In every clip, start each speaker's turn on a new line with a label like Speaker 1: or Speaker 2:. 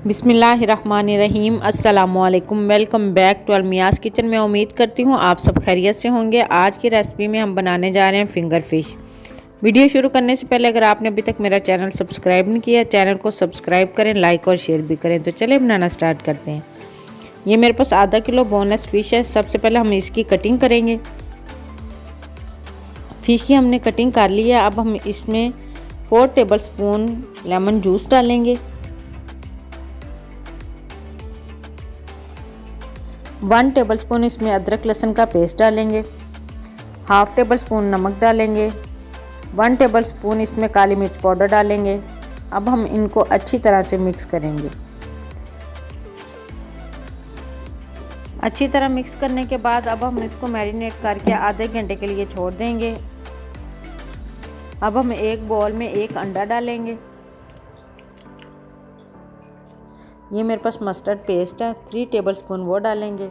Speaker 1: बिस्मिल्लाहिर्रहमानिर्रहीम अस्सलामुअलैकुम। Welcome back to अलमियाज़ kitchen में। उम्मीद करती हूँ आप सब खैरियत से होंगे। आज की रेसिपी में हम बनाने जा रहे हैं फिंगर फिश। वीडियो शुरू करने से पहले अगर आपने अभी तक मेरा चैनल सब्सक्राइब नहीं किया, चैनल को सब्सक्राइब करें, लाइक और शेयर भी करें। तो चलिए बनाना स्टार्ट करते हैं। ये मेरे पास आधा किलो बोनलेस फ़िश है। सबसे पहले हम इसकी कटिंग करेंगे। फ़िश की हमने कटिंग कर ली है। अब हम इसमें 4 टेबलस्पून लेमन जूस डालेंगे, 1 टेबलस्पून इसमें अदरक लहसुन का पेस्ट डालेंगे, हाफ़ टेबल स्पून नमक डालेंगे, 1 टेबलस्पून इसमें काली मिर्च पाउडर डालेंगे। अब हम इनको अच्छी तरह से मिक्स करेंगे। अच्छी तरह मिक्स करने के बाद अब हम इसको मैरिनेट करके आधे घंटे के लिए छोड़ देंगे। अब हम एक बाउल में 1 अंडा डालेंगे। ये मेरे पास मस्टर्ड पेस्ट है, 3 टेबलस्पून वो डालेंगे।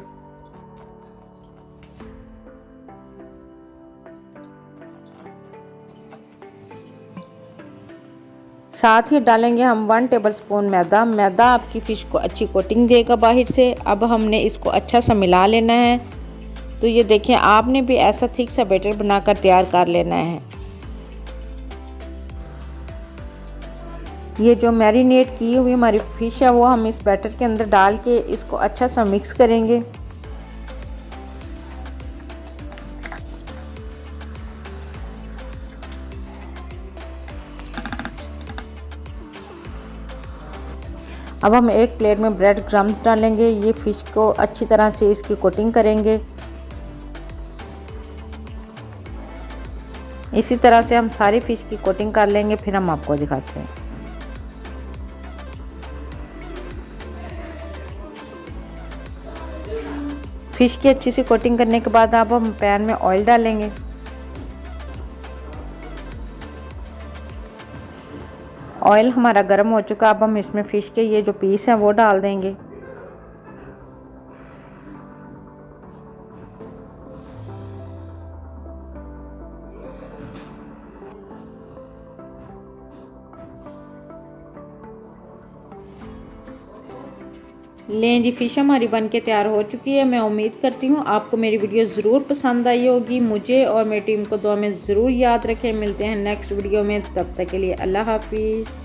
Speaker 1: साथ ही डालेंगे हम 1 टेबलस्पून मैदा। मैदा आपकी फ़िश को अच्छी कोटिंग देगा बाहर से। अब हमने इसको अच्छा सा मिला लेना है। तो ये देखिए, आपने भी ऐसा थिक सा बैटर बनाकर तैयार कर लेना है। ये जो मैरिनेट की हुई हमारी फ़िश है वो हम इस बैटर के अंदर डाल के इसको अच्छा सा मिक्स करेंगे। अब हम एक प्लेट में ब्रेड क्रम्स डालेंगे। ये फ़िश को अच्छी तरह से इसकी कोटिंग करेंगे। इसी तरह से हम सारी फ़िश की कोटिंग कर लेंगे, फिर हम आपको दिखाते हैं। फ़िश की अच्छी सी कोटिंग करने के बाद अब हम पैन में ऑयल डालेंगे। ऑयल हमारा गर्म हो चुका। अब हम इसमें फ़िश के ये जो पीस हैं वो डाल देंगे। लें जी, फ़िश हमारी बनके तैयार हो चुकी है। मैं उम्मीद करती हूँ आपको मेरी वीडियो ज़रूर पसंद आई होगी। मुझे और मेरी टीम को दुआ में ज़रूर याद रखें। मिलते हैं नेक्स्ट वीडियो में, तब तक के लिए अल्लाह हाफिज़।